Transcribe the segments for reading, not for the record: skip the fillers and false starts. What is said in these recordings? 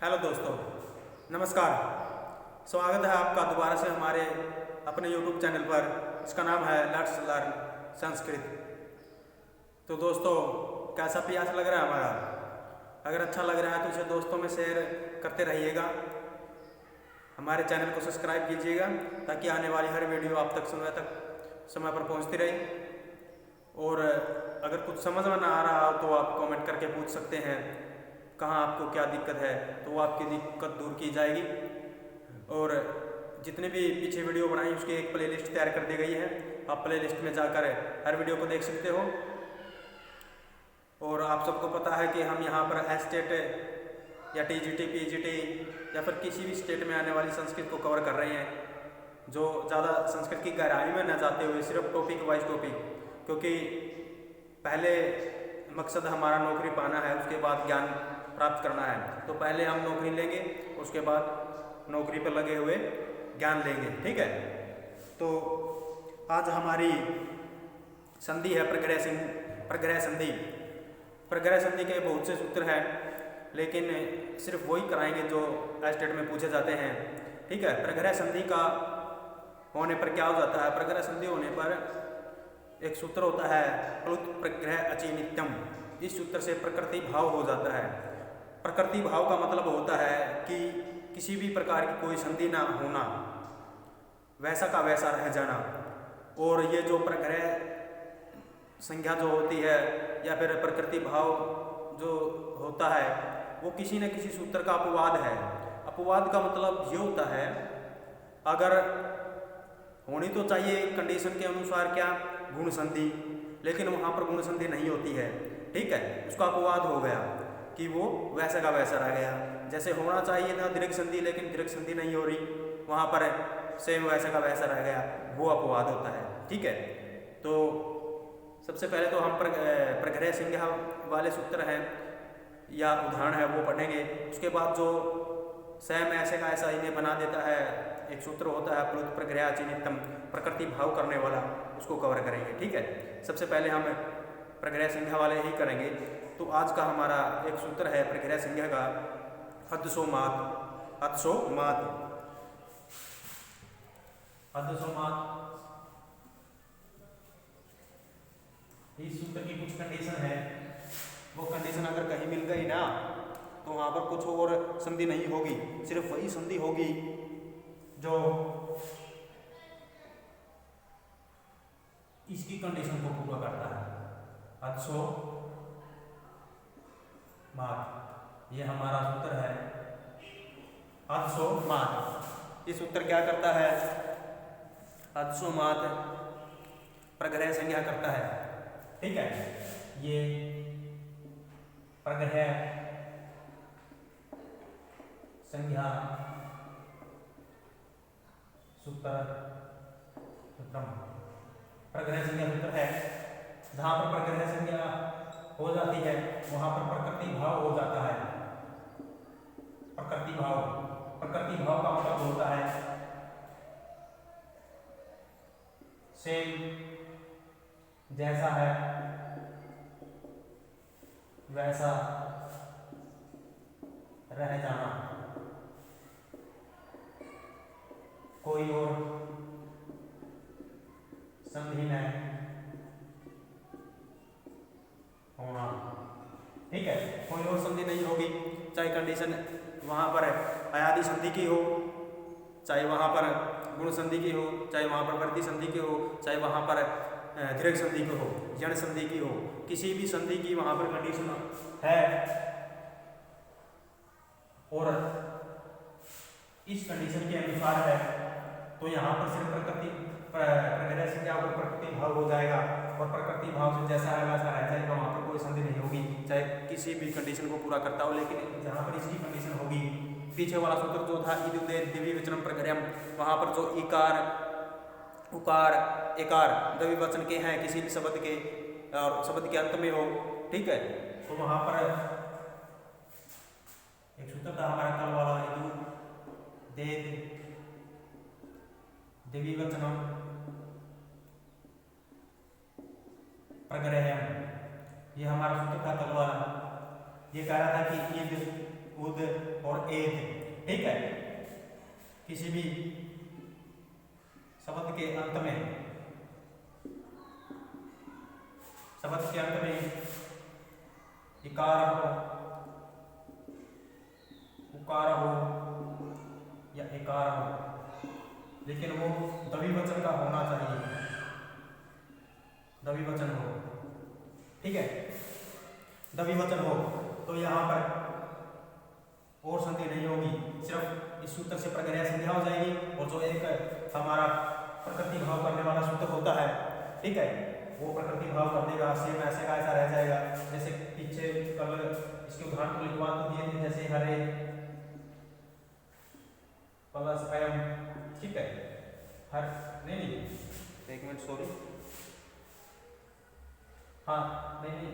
Hello दोस्तों, नमस्कार। स्वागत है आपका दोबारा से हमारे अपने YouTube चैनल पर। इसका नाम है लेट्स लर्न संस्कृत। तो दोस्तों, कैसा प्रयास लग रहा है हमारा? अगर अच्छा लग रहा है तो इसे दोस्तों में शेयर करते रहिएगा। हमारे चैनल को सब्सक्राइब कीजिएगा ताकि आने वाली हर वीडियो आप तक समय पर पहुंचती रहे। और अगर कुछ समझ में ना आ रहा हो तो आप कमेंट करके पूछ सकते हैं कहाँ आपको क्या दिक्कत है, तो वो आपकी दिक्कत दूर की जाएगी। और जितने भी पीछे वीडियो बनाई उसकी एक प्लेलिस्ट तैयार कर दी गई है, आप प्लेलिस्ट में जाकर हर वीडियो को देख सकते हो। और आप सबको पता है कि हम यहाँ पर एस्टेट या टीजीटी, पीजीटी या फिर किसी भी स्टेट में आने वाली संस्कृत को कवर कर रहे हैं, जो ज़्यादा संस्कृत की गहराई में न जाते हुए सिर्फ टॉपिक वाइज टॉपिक, क्योंकि पहले मकसद हमारा नौकरी पाना है, उसके बाद ज्ञान प्राप्त करना है। तो पहले हम नौकरी लेंगे, उसके बाद नौकरी पर लगे हुए ज्ञान लेंगे, ठीक है। तो आज हमारी संधि है प्रग्रह संधि। प्रग्रह संधि के बहुत से सूत्र हैं, लेकिन सिर्फ वही कराएंगे जो एस्टेट में पूछे जाते हैं, ठीक है। प्रग्रह संधि का होने पर क्या हो जाता है? प्रग्रह संधि होने पर एक सूत्र होता है प्लुत प्रग्रह अचि नित्यम। इस सूत्र से प्रकृति भाव हो जाता है। प्रकृति भाव का मतलब होता है कि किसी भी प्रकार की कोई संधि ना होना, वैसा का वैसा रह जाना। और ये जो प्रग्रह संज्ञा जो होती है या फिर प्रकृति भाव जो होता है, वो किसी न किसी सूत्र का अपवाद है। अपवाद का मतलब ये होता है, अगर होनी तो चाहिए कंडीशन के अनुसार क्या गुण संधि, लेकिन वहाँ पर गुण संधि नहीं होती है, ठीक है। उसका अपवाद हो गया कि वो वैसा का वैसा रह गया। जैसे होना चाहिए था दीर्घ संधि, लेकिन दीर्घ संधि नहीं हो रही, वहाँ पर सेम वैसा का वैसा रह गया, वो अपवाद होता है, ठीक है। तो सबसे पहले तो हम प्रग्रह संज्ञा वाले सूत्र हैं या उदाहरण है वो पढ़ेंगे। उसके बाद जो सेम ऐसे का ऐसा इन्हें बना देता है एक सूत्र होता है प्लुत प्रग्रह अचि नित्यम, प्रकृति भाव करने वाला, उसको कवर करेंगे, ठीक है। सबसे पहले हम प्रग्रह संज्ञा वाले ही करेंगे। तो आज का हमारा एक सूत्र है प्रग्रह संज्ञा का, अदसोमात। अदसोमात अदसोमात इस सूत्र की कुछ कंडीशन है। वो कंडीशन अगर कहीं मिल गई ना, तो वहां पर कुछ और संधि नहीं होगी, सिर्फ वही संधि होगी जो इसकी कंडीशन को पूरा करता है। अदसो मात, ये हमारा सूत्र है अदसो मात। ये सूत्र क्या करता है? अदसो मात प्रग्रह संज्ञा करता है, ठीक है। ये प्रग्रह संज्ञा सूत्र प्रग्रह संज्ञा सूत्र है। जहां पर प्रग्रह संज्ञा हो जाती है वहां पर प्रकृति भाव हो जाता है। प्रकृति भाव का मतलब होता है सेम जैसा है वैसा रह जाना, कोई और संधि न होना, ठीक है। कोई और संधि नहीं होगी, चाहे कंडीशन वहां पर अयादि संधि की हो, चाहे वहां पर गुण संधि की हो, चाहे वहां पर वृद्धि संधि की हो, चाहे वहां पर दीर्घ संधि की हो, जन संधि की हो, किसी भी संधि की वहां पर कंडीशन है। और इस कंडीशन के अनुसार है तो यहाँ पर सिर्फ प्रग्रह संज्ञा पर प्रकृति भाव हो जाएगा, और प्रकृति भाव से जैसा है वैसा रह जाएगा, वहां पर कोई संधि नहीं होगी, चाहे किसी भी कंडीशन को पूरा करता हो। लेकिन जहां पर इसकी कंडीशन होगी, पीछे वाला सूत्र जो था इदुदे द्विवचनम प्रग्रहम, वहां पर जो इकार उकार एकार द्विवचन के हैं किसी भी शब्द के और शब्द के अंत में हो, ठीक है। तो वहां पर एक सूत्र था हमारा कल वाला, इदु दे द्विवचनम प्रग्रहम, ये हमारा सूत्र था कल वाला। ये कह रहा था कि ईद उद और एद, ठीक है। किसी भी शब्द के अंत में इकार हो, उकार हो या एकार हो, लेकिन वो द्विवचन का होना चाहिए, द्विवचन हो, ठीक है। द्विवचन हो तो यहाँ पर और संधि नहीं होगी, सिर्फ इस सूत्र से प्रग्रह संज्ञा हो जाएगी। और जो एक हमारा प्रकृति भाव करने वाला सूत्र होता है, ठीक है, वो प्रकृति भाव कर देगा, सेम ऐसे का ऐसा रह जाएगा। जैसे पीछे कल इसके उदाहरण को लिखवा तो दिए थे, जैसे हरे प्लस एम, ठीक है, हर नहीं, एक मिनट सॉरी, हाँ नहीं,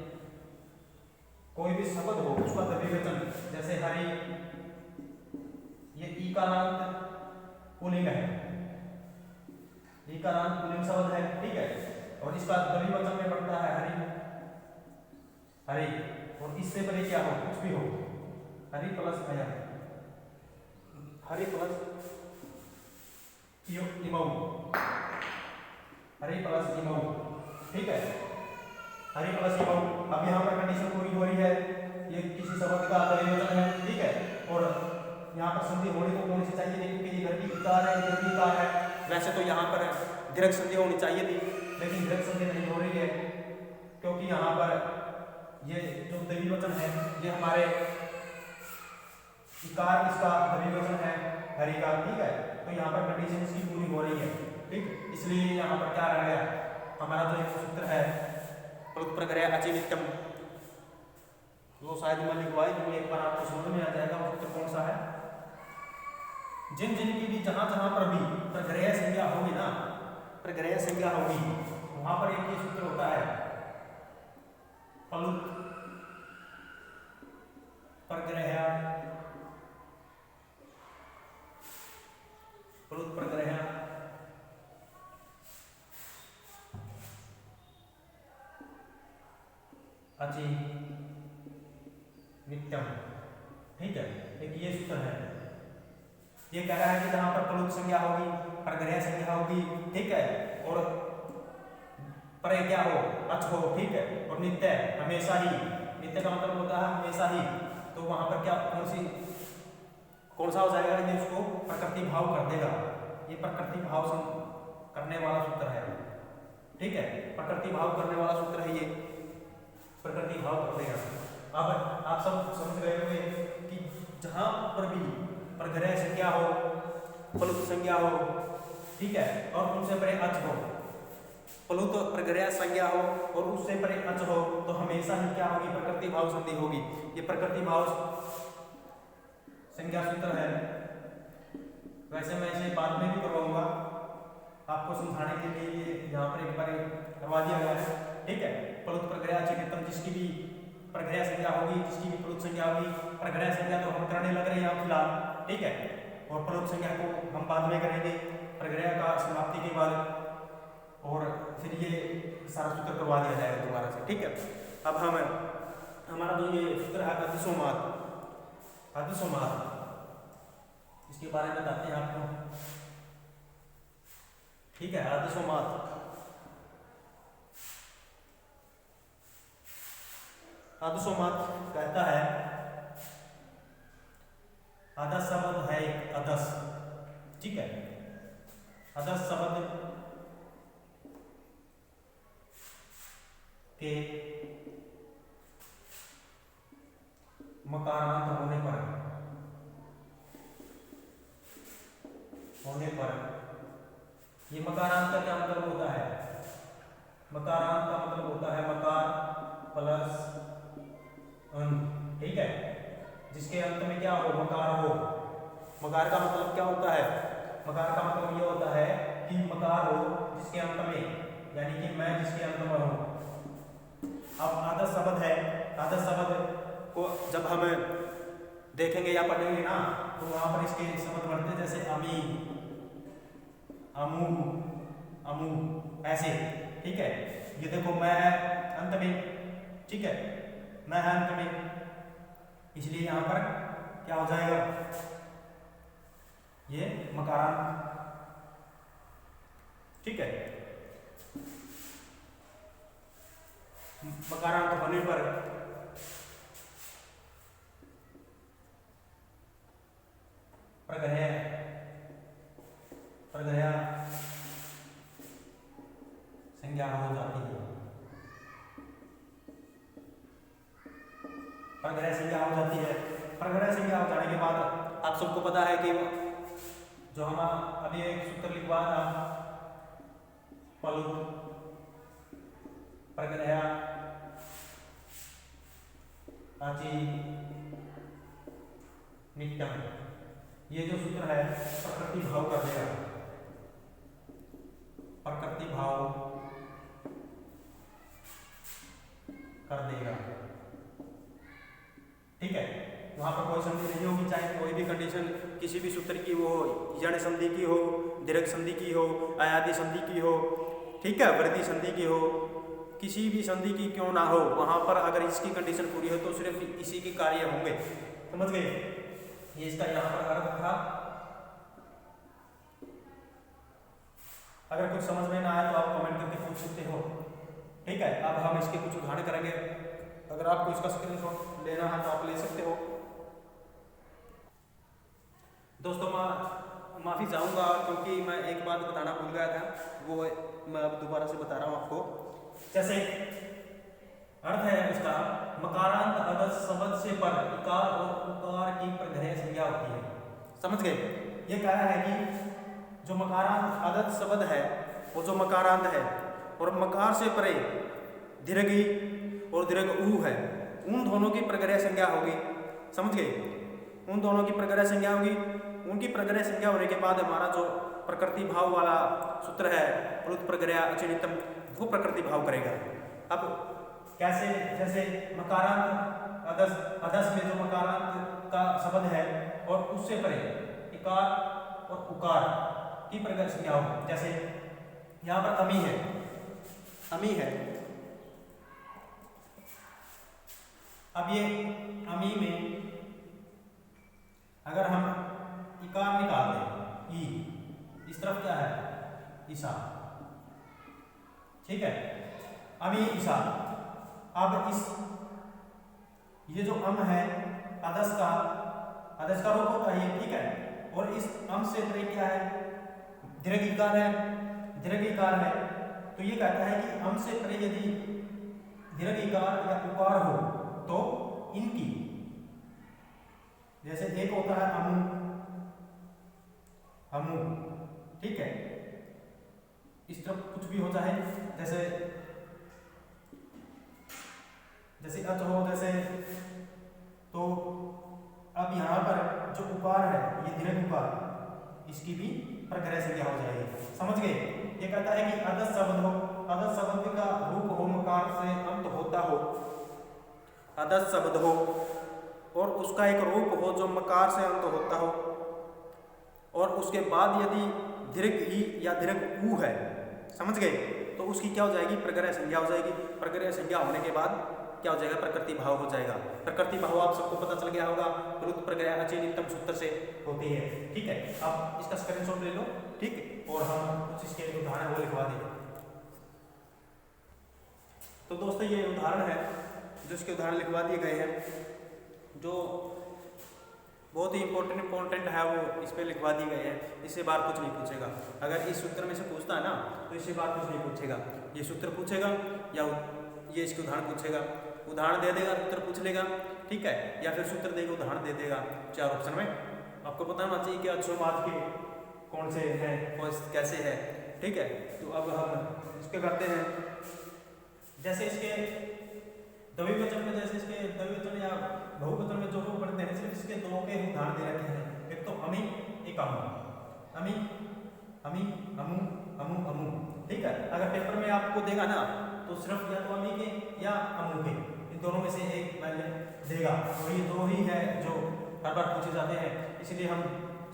कोई भी शब्द हो उसका द्विवचन, जैसे हरि, ये ई का नाम पुल्लिंग है, ई का नाम पुल्लिंग शब्द है, ठीक है, और इसका द्विवचन में बढ़ता है हरि, हरि, और इससे परे क्या हो, कुछ भी हो, हरि प्लस अयम, हरि प्लस इमऊ, हरि प्लस इमऊ, ठीक है, हरि प्लस इमऊ। अब यहाँ पर कंडीशन पूरी हो रही है, ये किसी शब्द का द्विवचन है, ठीक है, और यहाँ पर संधि होनी तो कौन सी चाहिए थी, क्योंकि ये घर की इकार है, इधर की इकार है। वैसे तो यहाँ पर दीर्घ संधि होनी चाहिए थी, लेकिन दीर्घ संधि नहीं हो रही है, क्योंकि यहाँ पर ये जो द्विवचन है ये हमारे इकार इसका द्विवचन है हरि का, ठीक है, तो यहाँ पर कंडीशन इसकी पूरी हो रही है, ठीक। इसलिए यहाँ पर क्या रह गया, हमारा जो एक सूत्र है प्लुत प्रग्रह अचि नित्यम, वो शायद मैं लिखवाई दूँ, एक बार आपको समझ में आ जाएगा वो सूत्र कौन सा है। जिन जिन की भी जहाँ जहाँ पर भी प्रग्रह संज्ञा होगी ना, प्रग्रह संज्ञा होगी, वहां पर एक ही सूत्र होता है, प्लुत प्रग्रह, प्लुत प्रग्रह अचि नित्यम, ठीक है, एक ये सूत्र है। ये कह रहा है कि जहां पर प्लुत संज्ञा होगी, प्रग्रह संज्ञा होगी, ठीक है, और परे क्या हो, अच हो, ठीक है, और नित्य हमेशा ही, नित्य का मतलब होता है हमेशा ही, तो वहां पर क्या कौन सा हो जाएगा, ये उसको प्रकृति भाव कर देगा। ये प्रकृति भाव करने वाला सूत्र है, ठीक है, प्रकृति भाव करने वाला सूत्र है, ये प्रकृति भाव कर देगा। अब आप सब समझ गए होंगे कि जहां पर भी प्रग्रह संज्ञा हो, प्लुत संज्ञा हो, ठीक है, और उनसे परे अच हो, प्लुत प्रग्रह संज्ञा हो और उससे परे अच हो, तो हमेशा ही क्या होगी, प्रकृति भाव संधि होगी। ये प्रकृति भाव संज्ञा सूत्र है। वैसे मैं इसे बाद में भी करवाऊंगा, आपको समझाने के लिए ये यहाँ पर एक बार करवा दिया गया है, ठीक है। प्लुत प्रग्रह अचि नित्यम, जिसकी भी प्रग्रह संज्ञा होगी, जिसकी भी प्लुत संज्ञा होगी, प्रग्रह संज्ञा तो हम करने लग रहे हैं फिलहाल, ठीक है, और प्लुत संज्ञा को हम बाद में करेंगे प्रग्रह का समाप्ति के बाद, और फिर ये सारा सूत्र करवा दिया जाएगा दोबारा से, ठीक है। अब हम हमारा जो ये सूत्र है अतिसोमात, अतिसोमात, इसके बारे में बताते हैं आपको, ठीक है। अतिसोमात, अतिसोमात कहता है, अदस शब्द है एक अदस, ठीक है, अदस शब्द के मकारांत होने पर ये मकारांत का क्या मतलब होता है, मकारांत का मतलब होता है मकार प्लस अंत, ठीक है, जिसके अंत में क्या हो, मकार हो। मकार का मतलब क्या होता है, मकार का मतलब ये होता है कि मकार हो जिसके अंत में, यानी कि मैं जिसके अंत में हूं। अब आदर्श शब्द है, आदर्श शब्द को जब हम देखेंगे या पढ़ेंगे ना, तो वहां पर इसके शब्द बढ़ते, जैसे अमी, अमू, अमू, ऐसे, ठीक है। ये देखो मैं अंत में, ठीक है, मैं अंत में, इसलिए यहाँ पर क्या हो जाएगा, ये मकारांत। ठीक है, मकारांत होने पर प्रग्रह संज्ञा हो जाती है। प्रग्रह संज्ञा हो जाती है। प्रग्रह संज्ञा हो जाने के बाद आप सबको पता है कि जो हम अभी एक सूत्र लिखवा था, प्लुत प्रग्रह अचि नित्यम, ये जो सूत्र है प्रकृति भाव कर देगा, प्रकृति भाव कर देगा। ठीक है, वहां पर कोई संधि नहीं होगी, चाहे कोई भी कंडीशन किसी भी सूत्र की हो, यण संधि की हो, दीर्घ संधि की हो, अयादि संधि की हो, ठीक है, वृद्धि संधि की हो, किसी भी संधि की क्यों ना हो, वहां पर अगर इसकी कंडीशन पूरी हो तो सिर्फ इसी के कार्य होंगे। समझ गए, ये इसका यहाँ पर अर्थ था। अगर कुछ समझ में ना आए तो आप कमेंट करके पूछ सकते हो। ठीक है, अब हम इसके कुछ उदाहरण करेंगे। अगर आपको इसका स्क्रीनशॉट लेना है तो आप ले सकते हो। दोस्तों माफ़ी चाहूँगा क्योंकि मैं एक बात बताना भूल गया था, वो मैं अब दोबारा से बता रहा हूँ आपको। जैसे अर्थ है उसका, मकारांत अदस शब्द से पर इकार और उकार की प्रग्रह संज्ञा होती है। समझ गए, ये कह रहा है कि जो मकारांत अदत शब्द है वो जो मकारांत है और मकार से परे दीर्घ ई और दीर्घ ऊ है, उन दोनों की प्रग्रह संज्ञा होगी। समझ गए, उन दोनों की प्रग्रह संज्ञा होगी। उनकी प्रग्रह संज्ञा होने के बाद हमारा जो प्रकृति भाव वाला सूत्र है प्लुत प्रग्रह अचि नित्यम, वो प्रकृति भाव करेगा। अब कैसे, जैसे मकारांत अदस में जो मकारांत का शब्द है और उससे परे इकार और उकार की प्रग्रह संज्ञा हो। जैसे यहाँ पर अमी है, अमी है। अब ये अमी में अगर हम इकार निकाल दें, ई, इस तरफ क्या है, ईसा। ठीक है, अमी ईसा। अब इस ये जो अम है अदस का रूप होता है, ठीक है, और इस अम से परे क्या है, दीर्घ इकार है, दीर्घ इकार है। तो ये कहता है कि अम से परे यदि दीर्घ इकार या उकार हो तो इनकी, जैसे एक होता है अमु, अमु, ठीक है, इस तरफ कुछ भी हो चाहे, जैसे अच हो, जैसे, तो अब यहाँ पर जो उकार है ये दीर्घ उकार, इसकी भी प्रग्रह संज्ञा हो जाएगी। समझ गए, ये कहता है कि अदस शब्द हो, अदस शब्द का रूप हो मकार से अंत होता हो, अदस शब्द हो और उसका एक रूप हो जो मकार से अंत होता हो, और उसके बाद यदि दीर्घ ई या दीर्घ ऊ है, समझ गए, तो उसकी क्या हो जाएगी, प्रग्रह संज्ञा हो जाएगी। प्रग्रह संज्ञा होने के बाद क्या हो जाएगा, प्रकृति भाव हो जाएगा। प्रकृति भाव आप सबको पता चल गया होगा, प्लुत प्रग्रह अचि नित्यम सूत्र से होती है। ठीक है, अब इसका स्क्रीनशॉट ले लो, ठीक है, और हम कुछ इसके उदाहरण वो लिखवा दें। तो दोस्तों ये उदाहरण है जो इसके उदाहरण लिखवा दिए गए हैं, जो बहुत ही इंपॉर्टेंट है, वो इस पर लिखवा दिए गए हैं। इससे बार कुछ नहीं पूछेगा। अगर इस सूत्र में से पूछता है ना तो इससे बार कुछ नहीं पूछेगा। ये सूत्र पूछेगा या ये इसके उदाहरण पूछेगा, उदाहरण दे देगा, सूत्र पूछ लेगा, ठीक है, या फिर सूत्र देगा, उदाहरण दे देगा। 4 ऑप्शन में आपको पता होना चाहिए कि अक्षरमाद के कौन से हैं, कैसे है। ठीक है, तो अब हम इसके करते हैं। जैसे इसके द्विवचन में, जैसे इसके द्विवचन या बहुवचन में जो रूप बनते हैं, सिर्फ इसके दो के उदाहरण दे रखे हैं। एक तो अमी, एक अमु, अमी, अमी, अमु, अमु, अमु। ठीक है, अगर पेपर में आपको देगा ना तो सिर्फ या तो अमी के या अमु के, इन दोनों में से एक मैंने देगा, और ये दो ही है जो हर बार पूछे जाते हैं, इसलिए हम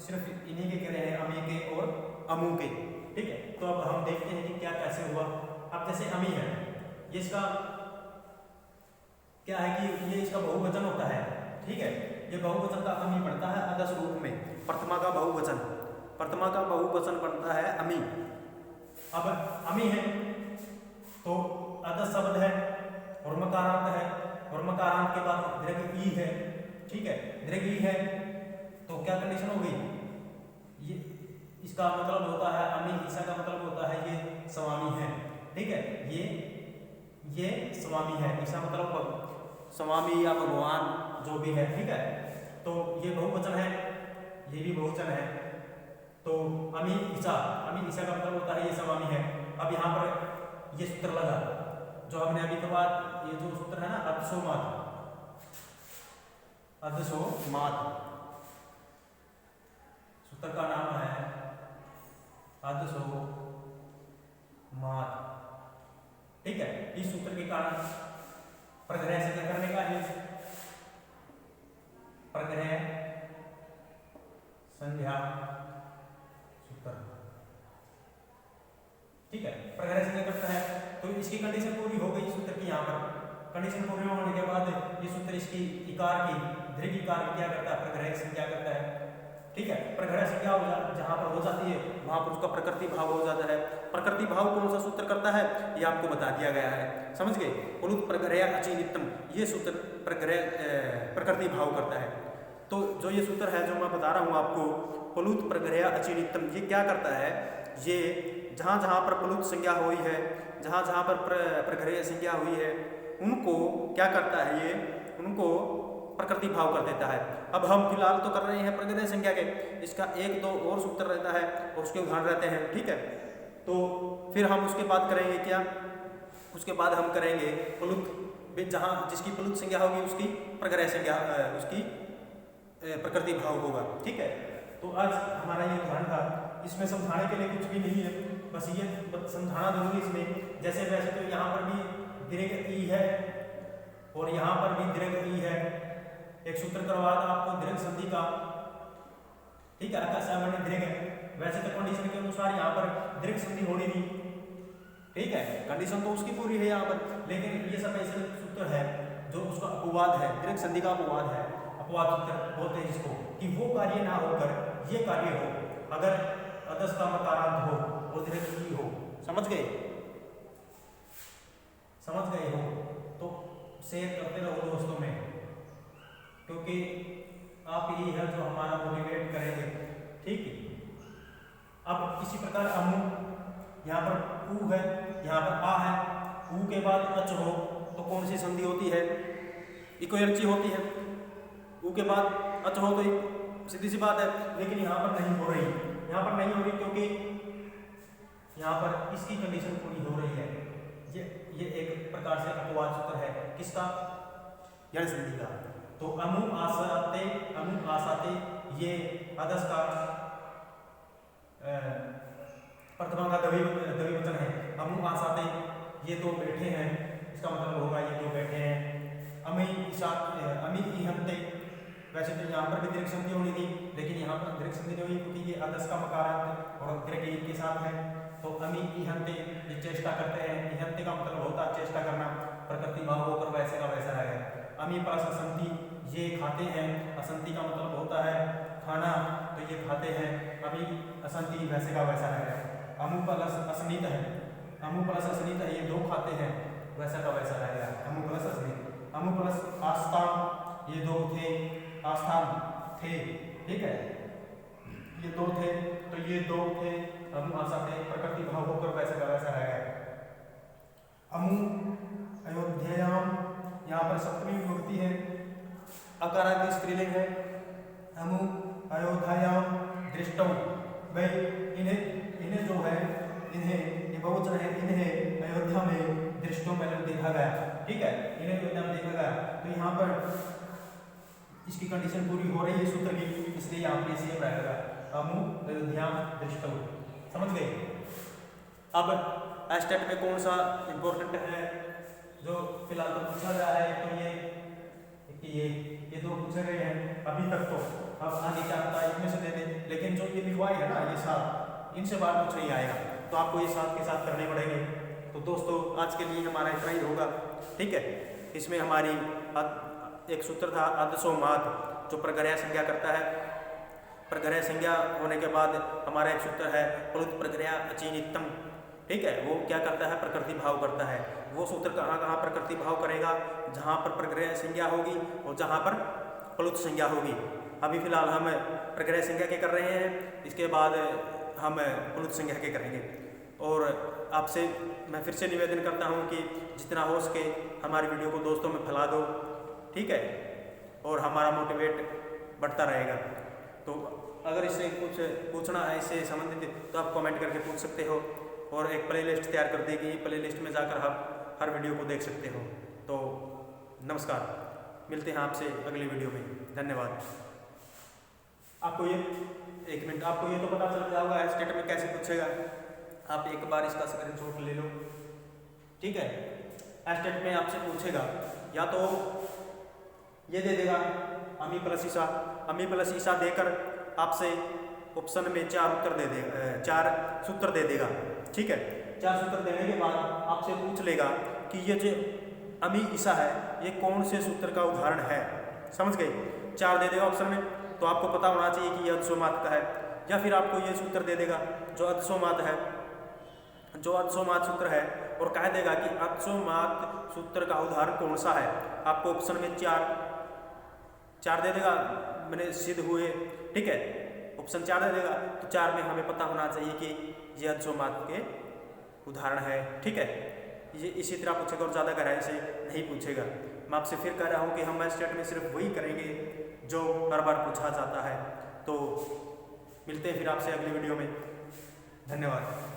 सिर्फ इन्हीं के कह रहे हैं, अमी के और अमु के। ठीक है, तो अब हम देखते हैं कि क्या कैसे हुआ। अब जैसे अमी है, ये इसका क्या है कि ये इसका बहुवचन होता है। ठीक है, ये बहुवचन का अमी बनता है आदर्श रूप में, प्रथमा का बहुवचन, प्रथमा का बहुवचन बनता है अमी। अब अमी है तो आदर्श शब्द है, वर्मकारांत है, वर्मकारांत के बाद दीर्घ ई है, ठीक है, दीर्घ ई है तो क्या कंडीशन हो गई, ये इसका मतलब होता है अमी, ईसा का मतलब होता है ये स्वामी है, ठीक है, ये स्वामी है, ईसा मतलब स्वामी या भगवान जो भी है, ठीक है। तो ये बहुवचन है, ये भी बहुवचन है, तो अमी ईसा का मतलब होता है ये स्वामी है। अब यहाँ पर ये सूत्र लगा जो हमने अभी के बाद ये जो सूत्र है ना अदसोमात, सूत्र का नाम है अदसोमात, ठीक है। इस सूत्र के कारण प्रग्रह से क्या करने का है, प्रग्रह संध्या सूत्र, ठीक है, प्रग्रह से क्या करता है तो इसकी कंडीशन पूरी हो गई सूत्र की। यहाँ पर कंडीशन पूरी होने के बाद ये सूत्र इसकी इकार की दीर्घ इकार क्या करता है, प्रग्रह से क्या करता है, ठीक है। प्रग्रह से क्या हो जाता, जहां पर हो जाती है वहां पर उसका प्रकृति भाव हो जाता है। प्रकृति भाव कौन सा सूत्र करता है ये आपको बता दिया गया है, समझ गए। पुलुत प्रग्रह अचिनित्यम ये सूत्र प्रकृति भाव करता है। तो जो ये सूत्र है जो मैं बता रहा हूँ आपको, पुलुत प्रग्रह अचिनित्यम, ये क्या करता है, ये जहाँ जहाँ पर पुलुत संज्ञा हुई है, जहाँ जहाँ पर प्रग्रह संज्ञा हुई है, उनको क्या करता है, ये उनको प्रकृति भाव कर देता है। अब हम फिलहाल तो कर रहे हैं प्रग्रह संज्ञा के, इसका एक दो और सूत्र रहता है और उसके उदाहरण रहते हैं, ठीक है। तो फिर हम उसके बाद करेंगे क्या, उसके बाद हम करेंगे पुलुत, जहाँ जिसकी पुलुत संज्ञा होगी उसकी प्रग्रह संज्ञा, उसकी प्रकृति भाव होगा, ठीक है। तो आज हमारा ये उदाहरण था, इसमें समझाने के लिए कुछ भी नहीं है, बस ये समझाना जरूरी इसमें। जैसे वैसे तो यहाँ पर भी दीर्घ ई है और यहाँ पर भी दीर्घ ई है, एक सूत्र करवाया था आपको दीर्घ संधि का, ठीक है, आकाशावर्ण दीर्घ है। वैसे तो कंडीशन के अनुसार यहाँ पर दीर्घ संधि होनी थी, ठीक है, कंडीशन तो उसकी पूरी है यहाँ पर, लेकिन ये सब ऐसे सूत्र है जो उसका अपवाद है, दीर्घ संधि का अपवाद है, अपवाद सूत्र बोलते हैं जिसको, कि वो कार्य ना होकर ये कार्य हो, अगर अदस का मकारांत हो और दीर्घ ई हो, समझ गए हो, तो शेयर करते रहो दोस्तों में, क्योंकि आप ही है जो हमारा मोटिवेट करेंगे, ठीक है। अब किसी प्रकार अमु, यहाँ पर ऊ है, यहाँ पर आ है, ऊ के बाद अच हो तो कौन सी संधि होती है, इकोयर्ची होती है। ऊ के बाद अच हो तो सीधी सी बात है, लेकिन यहाँ पर नहीं हो रही, यहाँ पर नहीं हो रही क्योंकि यहाँ पर इसकी कंडीशन पूरी हो रही है। ये एक प्रकार से अपवाद सूत्र है, किसका, यण संधि का। तो अमु आसाते ये आदर्श का प्रथमा का दवी वचन है। अमु आसाते ये दो बैठे हैं, इसका मतलब होगा ये दो बैठे हैं। अमी ईहंते, वैसे तो यहाँ पर भी दीर्घ संधि होनी थी, लेकिन यहाँ पर दीर्घ संधि नहीं हुई क्योंकि ये आदर्श का मकारांत और दीर्घ ई के साथ है। तो अमी ईहंते ये चेष्टा करते हैं, ईहंते का मतलब होता है चेष्टा करना, प्रकृति भाव होकर वैसे का वैसा है। अमी प्लस असंति ये खाते हैं, असंति का मतलब होता है खाना, तो ये खाते हैं। अमी असंति वैसे का वैसा है। अमु प्लस असनित है, अमु प्लस असनित है, ये दो खाते हैं, वैसा का वैसा रहेगा। अमु प्लस असनित, अमु प्लस आस्थान ये दो थे, आस्थान थे, ठीक है, ये दो थे, तो ये दो थे, अमु आशा थे, प्रकृति भाव होकर वैसा का वैसा रहेगा। अमु अयोध्यायाम, यहाँ पर सप्तमी विभक्ति है, अकारांत स्त्रीलिंग है। अमु अयोध्यायाम दृष्टौ, भाई इन्हें जो है, इन्हें ये बहुवचन है, इन्हें अयोध्या में दृष्टो में देखा गया, ठीक है, इन्हें अयोध्या में देखा गया। तो यहाँ पर इसकी कंडीशन पूरी हो रही है सूत्र की, इसलिए यहाँ पर सेम रहेगा, अमु अयोध्याम दृष्टौ, समझ गए। अब एस्टेट में कौन सा इंपॉर्टेंट है जो फिलहाल तो पूछा जा रहा है, तो ये दो पूछे गए हैं अभी तक। तो अब आगे क्या पता है इनमें से दे दें, लेकिन जो ये लिखवाए है ना ये साथ, इनसे बाहर कुछ नहीं आएगा, तो आपको ये साथ के साथ करने पड़ेंगे। तो दोस्तों आज के लिए हमारा इतना ही होगा, ठीक है। इसमें हमारी एक सूत्र था अदसोमात, जो प्रग्रह संज्ञा करता है। प्रग्रह संज्ञा होने के बाद हमारा एक सूत्र है प्लुत प्रग्रह अचिनितम, ठीक है। वो क्या करता है, प्रकृति भाव करता है। वो सूत्र कहाँ कहाँ प्रकृति भाव करेगा, जहाँ पर प्रग्रह संज्ञा होगी और जहाँ पर प्लुत संज्ञा होगी। अभी फिलहाल हम प्रग्रह संज्ञा के कर रहे हैं, इसके बाद हम प्लुत संज्ञा के करेंगे। और आपसे मैं फिर से निवेदन करता हूँ कि जितना हो सके हमारी वीडियो को दोस्तों में फैला दो, ठीक है, और हमारा मोटिवेट बढ़ता रहेगा। तो अगर इससे कुछ पूछना है, इससे संबंधित, तो आप कमेंट करके पूछ सकते हो और एक प्लेलिस्ट तैयार कर देगी। प्लेलिस्ट में जाकर आप हर वीडियो को देख सकते हो। तो नमस्कार, मिलते हैं आपसे अगली वीडियो में। धन्यवाद। आपको ये एक मिनट, आपको ये तो पता चल जाएगा एस्टेट में कैसे पूछेगा। आप एक बार इसका स्क्रीनशॉट ले लो, ठीक है। एस्टेट में आपसे पूछेगा, या तो ये दे देगा अमी प्लस ईसा, अमी प्लस ईसा देकर आपसे ऑप्शन में 4 उत्तर दे देगा, 4 सूत्र दे देगा, ठीक है। 4 सूत्र देने के बाद आपसे पूछ लेगा कि ये जो अमी ईसा है ये कौन से सूत्र का उदाहरण है, समझ गए। 4 दे देगा ऑप्शन में, तो आपको पता होना चाहिए कि ये अदसोमात का है। या फिर आपको ये सूत्र दे देगा जो अदसोमात है, जो अदसोमात सूत्र है, और कह देगा कि अदसोमात सूत्र का उदाहरण कौन सा है। आपको ऑप्शन में 4 दे देगा, मैंने सिद्ध हुए, ठीक है। ऑप्शन 4 दे देगा, तो 4 में हमें पता होना चाहिए कि ये अदसोमात के उदाहरण है, ठीक है। ये इसी तरह पूछेगा और ज़्यादा गहराई से नहीं पूछेगा। मैं आपसे फिर कह रहा हूँ कि हम एस्टेट में सिर्फ वही करेंगे जो हर बार पूछा जाता है। तो मिलते हैं फिर आपसे अगली वीडियो में। धन्यवाद।